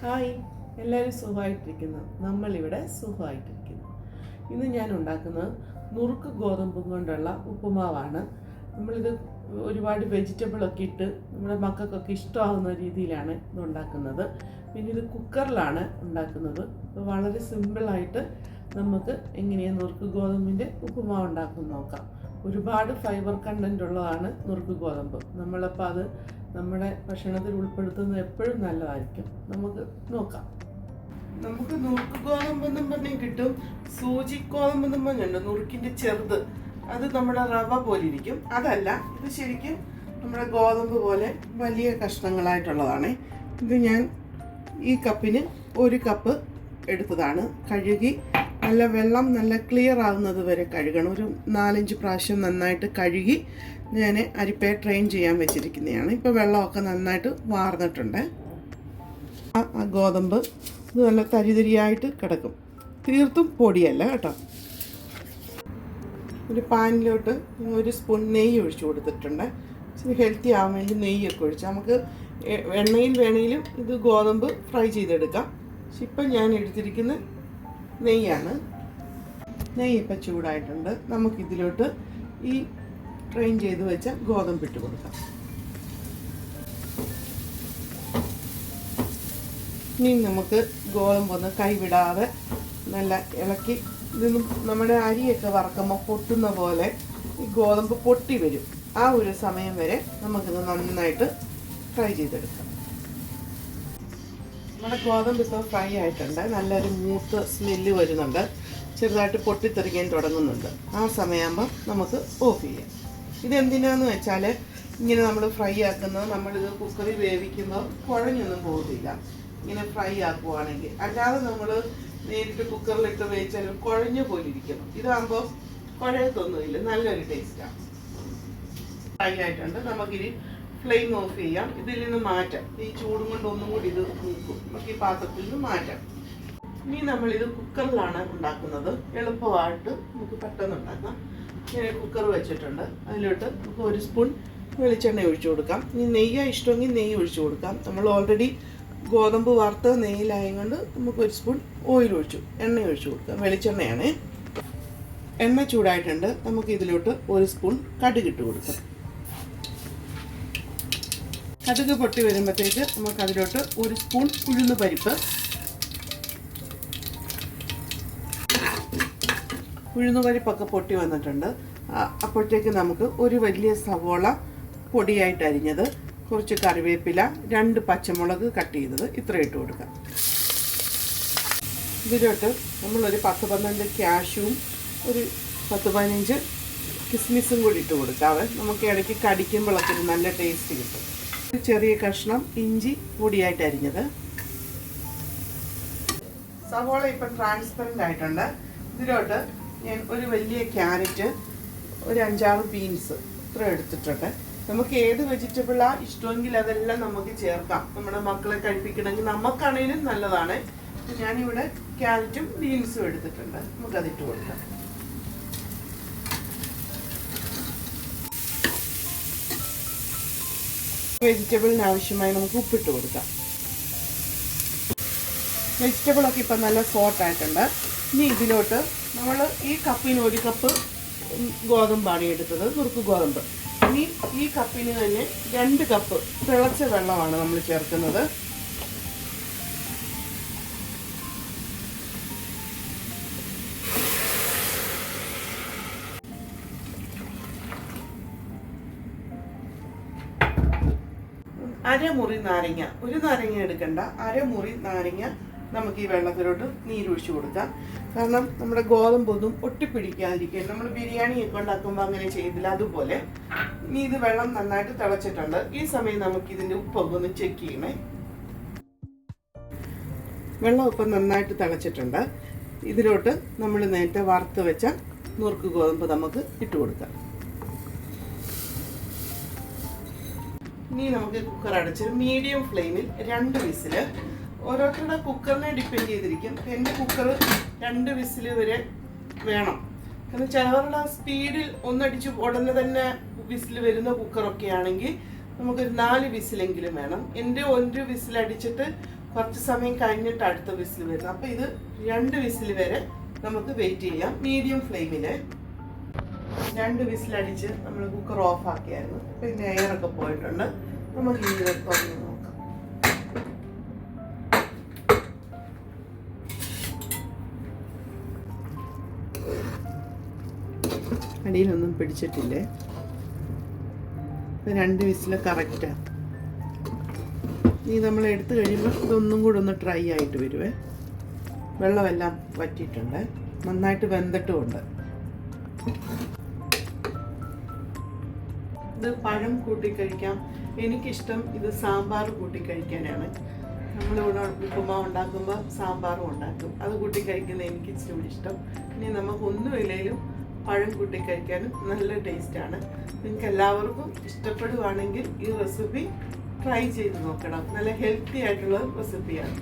Hi, എല്ലാവരും സുഖമായിട്ടിരിക്കുന്നു. നമ്മളിവിടെ സുഖമായിട്ടിരിക്കുന്നു. ഇന്ന് ഞാൻ ഉണ്ടാക്കുന്നത് നുറുക്ക് ഗോതമ്പും കൊണ്ടുള്ള ഉപ്പുമാവാണ്. നമ്മളിത് ഒരുപാട് വെജിറ്റബിളൊക്കെ ഇട്ട് നമ്മുടെ മക്കൾക്കൊക്കെ ഇഷ്ടമാകുന്ന രീതിയിലാണ് ഇത് ഉണ്ടാക്കുന്നത്. പിന്നെ ഇത് കുക്കറിലാണ് ഉണ്ടാക്കുന്നത്. അപ്പോൾ വളരെ സിമ്പിളായിട്ട് നമുക്ക് എങ്ങനെയാണ് നുറുക്ക് ഗോതമ്പിൻ്റെ ഉപ്പുമാവ് ഉണ്ടാക്കുന്നത് നോക്കാം. ഒരുപാട് ഫൈബർ കണ്ടൻ്റ് ഉള്ളതാണ് നുറുക്ക് ഗോതമ്പ്. നമ്മളപ്പോൾ അത് നമ്മുടെ ഭക്ഷണത്തിൽ ഉൾപ്പെടുത്തുന്നത് എപ്പോഴും നല്ലതായിരിക്കും. നമുക്ക് നോക്കാം. നമുക്ക് നുറുക്ക് ഗോതമ്പെന്നും പറഞ്ഞും കിട്ടും, സൂചി ഗോതമ്പെന്നും പറഞ്ഞുണ്ട്, നുറുക്കിൻ്റെ ചെറുത്. അത് നമ്മുടെ റവ പോലെ ഇരിക്കും. അതല്ല, ഇത് ശരിക്കും നമ്മുടെ ഗോതമ്പ് പോലെ വലിയ കഷ്ണങ്ങളായിട്ടുള്ളതാണ്. ഇത് ഞാൻ ഈ കപ്പിന് 1 കപ്പ് എടുത്തതാണ്. കഴുകി നല്ല വെള്ളം നല്ല ക്ലിയർ ആകുന്നത് വരെ കഴുകണം. ഒരു 4-5 പ്രാവശ്യം നന്നായിട്ട് കഴുകി ഞാൻ അരിപ്പയെ ട്രെയിൻ ചെയ്യാൻ വെച്ചിരിക്കുന്നതാണ്. ഇപ്പോൾ വെള്ളമൊക്കെ നന്നായിട്ട് വാർന്നിട്ടുണ്ട്. ആ ഗോതമ്പ് ഇത് നല്ല തരിതരിയായിട്ട് കിടക്കും, തീർത്തും പൊടിയല്ല കേട്ടോ. ഒരു പാനിലോട്ട് 1 സ്പൂൺ നെയ്യ് ഒഴിച്ചു കൊടുത്തിട്ടുണ്ട്. ഇച്ചിരി ഹെൽത്തി ആവാൻ വേണ്ടി നെയ്യൊക്കെ ഒഴിച്ച് നമുക്ക് എണ്ണയിൽ വേണമെങ്കിലും ഇത് ഗോതമ്പ് ഫ്രൈ ചെയ്തെടുക്കാം. പക്ഷെ ഇപ്പം ഞാൻ എടുത്തിരിക്കുന്ന നെയ്യാണ്. നെയ്യ് ഇപ്പം ചൂടായിട്ടുണ്ട്. നമുക്കിതിലോട്ട് ഈ ട്രെയിൻ ചെയ്ത് വെച്ച ഗോതമ്പ് ഇട്ട് കൊടുക്കാം. ഇനി നമുക്ക് ഗോതമ്പൊന്ന് കൈവിടാതെ നല്ല ഇളക്കി, ഇതൊന്നും നമ്മുടെ അരിയൊക്കെ വറക്കുമ്പോൾ പൊട്ടുന്ന പോലെ ഈ ഗോതമ്പ് പൊട്ടി വരും. ആ ഒരു സമയം വരെ നമുക്കിത് നന്നായിട്ട് ഫ്രൈ ചെയ്തെടുക്കാം. നമ്മുടെ ഗോതമ്പ് ഇപ്പോൾ ഫ്രൈ ആയിട്ടുണ്ട്. നല്ലൊരു മൂത്ത് സ്മെല്ല് വരുന്നുണ്ട്. ചെറുതായിട്ട് പൊട്ടിത്തെറിക്കാൻ തുടങ്ങുന്നുണ്ട്. ആ സമയമാകുമ്പോൾ നമുക്ക് ഓഫ് ചെയ്യാം. ഇതെന്തിനാന്ന് വെച്ചാൽ ഇങ്ങനെ നമ്മൾ ഫ്രൈ ആക്കുന്നത്, നമ്മളിത് കുക്കറിൽ വേവിക്കുമ്പോൾ കുഴഞ്ഞൊന്നും പോകത്തില്ല ഇങ്ങനെ ഫ്രൈ ആക്കുവാണെങ്കിൽ. അല്ലാതെ നമ്മൾ നേരിട്ട് കുക്കറിലിട്ട് വേവിച്ചാൽ കുഴഞ്ഞു പോലിരിക്കണം. ഇതാകുമ്പോൾ കുഴയത്തൊന്നുമില്ല, നല്ലൊരു ടേസ്റ്റാണ്. ഫ്രൈ ആയിട്ടുണ്ട്. നമുക്കിനി ഫ്ലെയിം ഓഫ് ചെയ്യാം. ഇതിൽ നിന്ന് മാറ്റാം. ഈ ചൂടും കൊണ്ട് ഒന്നും കൂടി ഇത് നിൽക്കും. നമുക്ക് ഈ പാത്രത്തിൽ നിന്ന് മാറ്റാം. ഇനി നമ്മളിത് കുക്കറിലാണ് ഉണ്ടാക്കുന്നത്. എളുപ്പമായിട്ട് നമുക്ക് പെട്ടെന്ന് ഉണ്ടാക്കാം. ഞാൻ കുക്കർ വെച്ചിട്ടുണ്ട്. അതിലോട്ട് നമുക്ക് 1 സ്പൂൺ വെളിച്ചെണ്ണ ഒഴിച്ചു കൊടുക്കാം. ഇനി നെയ്യ് ഇഷ്ടമെങ്കിൽ നെയ്യ് ഒഴിച്ചു കൊടുക്കാം. നമ്മൾ ഓൾറെഡി ഗോതമ്പ് വറുത്ത് നെയ്യിലായതുകൊണ്ട് നമുക്ക് 1 സ്പൂൺ ഓയിൽ എണ്ണ ഒഴിച്ചു കൊടുക്കാം. വെളിച്ചെണ്ണയാണ്. എണ്ണ ചൂടായിട്ടുണ്ട്. നമുക്ക് ഇതിലോട്ട് 1 സ്പൂൺ കടുക് ഇട്ട് കൊടുക്കാം. കടുക് പൊട്ടി വരുമ്പോഴത്തേക്ക് നമുക്കതിലോട്ട് 1 സ്പൂൺ ഉഴുന്ന് പരിപ്പ്, ഉഴുന്നുപരിപ്പൊക്കെ പൊട്ടി വന്നിട്ടുണ്ട്. അപ്പോഴത്തേക്ക് നമുക്ക് ഒരു വലിയ സവോള പൊടിയായിട്ട് അരിഞ്ഞത്, കുറച്ച് കറിവേപ്പില, 2 പച്ചമുളക് കട്ട് ചെയ്തത് ഇത്ര ഇട്ട് കൊടുക്കാം. ഇതിലോട്ട് നമ്മളൊരു 10-12 ക്യാഷ്യൂവും ഒരു 10-15 കിസ്മിസും കൂടി ഇട്ട് കൊടുക്കാവേ. നമുക്ക് ഇടയ്ക്ക് കടിക്കുമ്പോഴൊക്കെ ഒരു നല്ല ടേസ്റ്റ് കിട്ടും. ഒരു ചെറിയ കഷ്ണം ഇഞ്ചി പൊടിയായിട്ട് അരിഞ്ഞത്. സവോള ഇപ്പം ട്രാൻസ്പെറൻ്റ് ആയിട്ടുണ്ട്. ഇതിലോട്ട് ഞാൻ ഒരു വലിയ ക്യാരറ്റ്, ഒരു 5-6 ബീൻസ് ഇത്ര എടുത്തിട്ടുണ്ട്. നമുക്ക് ഏത് വെജിറ്റബിളാണ് ഇഷ്ടമെങ്കിൽ അതെല്ലാം നമുക്ക് ചേർക്കാം. നമ്മുടെ മക്കളെ കഴിപ്പിക്കണമെങ്കിൽ നമുക്കാണേലും നല്ലതാണ്. ഞാനിവിടെ ക്യാരറ്റും ബീൻസും എടുത്തിട്ടുണ്ട്. നമുക്കതിട്ട് കൊടുക്കാം. വെജിറ്റബിളിന് ആവശ്യമായി നമുക്ക് ഉപ്പിട്ട് കൊടുക്കാം. വെജിറ്റബിളൊക്കെ ഇപ്പം നല്ല സോട്ടായിട്ടുണ്ട്. ഇനി ഇതിലോട്ട് നമ്മൾ ഈ കപ്പിന് 1 കപ്പ് ഗോതമ്പാണ് എടുത്തത്, നുറുക്ക് ഗോതമ്പ്. ഇനി ഈ കപ്പിന് തന്നെ 2 കപ്പ് തിളച്ച വെള്ളമാണ് നമ്മൾ ചേർക്കുന്നത്. അരമുറി നാരങ്ങ, ഒരു നാരങ്ങ എടുക്കണ്ട, അരമുറി നാരങ്ങ നമുക്ക് ഈ വെള്ളത്തിലോട്ട് നീരൊഴിച്ച് കൊടുക്കാം. കാരണം നമ്മുടെ ഗോതമ്പൊന്നും ഒട്ടിപ്പിടിക്കാതിരിക്കുക. നമ്മൾ ബിരിയാണിയൊക്കെ ഉണ്ടാക്കുമ്പോൾ അങ്ങനെ ചെയ്തില്ല, അതുപോലെ. ഇനി ഇത് വെള്ളം നന്നായിട്ട് തിളച്ചിട്ടുണ്ട്. ഈ സമയം നമുക്ക് ഇതിൻ്റെ ഉപ്പൊക്കെ ഒന്ന് ചെക്ക് ചെയ്യണേ. വെള്ളം ഇപ്പം നന്നായിട്ട് തിളച്ചിട്ടുണ്ട്. ഇതിലോട്ട് നമ്മൾ നേരത്തെ വറുത്ത് വെച്ച നുറുക്ക് ഗോതമ്പ് നമുക്ക് ഇട്ട് കൊടുക്കാം. ഇനി നമുക്ക് കുക്കർ അടച്ച് മീഡിയം ഫ്ലെയിമിൽ 2 വിസിൽ. ഓരോരുത്തരുടെ കുക്കറിനെ ഡിപ്പെൻഡ് ചെയ്തിരിക്കും. എൻ്റെ കുക്കർ 2 വിസിൽ വരെ വേണം. കാരണം ചിലവരുടെ സ്പീഡിൽ ഒന്നടിച്ച് ഉടനെ തന്നെ വിസിൽ വരുന്ന കുക്കറൊക്കെ ആണെങ്കിൽ നമുക്കൊരു 4 വിസിലെങ്കിലും വേണം. എൻ്റെ 1 വിസിലടിച്ചിട്ട് കുറച്ച് സമയം കഴിഞ്ഞിട്ട് അടുത്ത വിസിൽ വരുന്നത്. അപ്പോൾ ഇത് 2 വിസിൽ വരെ നമുക്ക് വെയിറ്റ് ചെയ്യാം. മീഡിയം ഫ്ലെയിമിൽ 2 വിസിലടിച്ച് നമ്മൾ കുക്കർ ഓഫ് ആക്കിയായിരുന്നു. പിന്നെ എയറൊക്കെ പോയിട്ടുണ്ട്. നമുക്ക് ഇത് തുറന്ന് നോക്കാം. അടിയിലൊന്നും പിടിച്ചിട്ടില്ലേ. 2 വിസിൽ കറക്റ്റാണ്. ഇനി നമ്മൾ എടുത്തു കഴിയുമ്പോൾ ഇതൊന്നും കൂടെ ഒന്ന് ഡ്രൈ ആയിട്ട് വരുവേ. വെള്ളമെല്ലാം വറ്റിയിട്ടുണ്ട്, നന്നായിട്ട് വെന്തിട്ടുമുണ്ട്. ഇത് പഴം കൂട്ടി കഴിക്കാം. എനിക്കിഷ്ടം ഇത് സാമ്പാർ കൂട്ടി കഴിക്കാനാണ്. നമ്മളിവിടെ ഉപ്പുമാവ് ഉണ്ടാക്കുമ്പോൾ സാമ്പാറും ഉണ്ടാക്കും. അത് കൂട്ടി കഴിക്കുന്നത് എനിക്ക് ഇച്ചിരി കൂടി ഇഷ്ടം. ഇനി നമുക്കൊന്നുമില്ലെങ്കിലും പഴം കൂട്ടി കഴിക്കാനും നല്ല ടേസ്റ്റാണ്. നിങ്ങൾക്ക് എല്ലാവർക്കും ഇഷ്ടപ്പെടുവാണെങ്കിൽ ഈ റെസിപ്പി ട്രൈ ചെയ്ത് നോക്കണം. നല്ല ഹെൽത്തി ആയിട്ടുള്ള റെസിപ്പിയാണ്.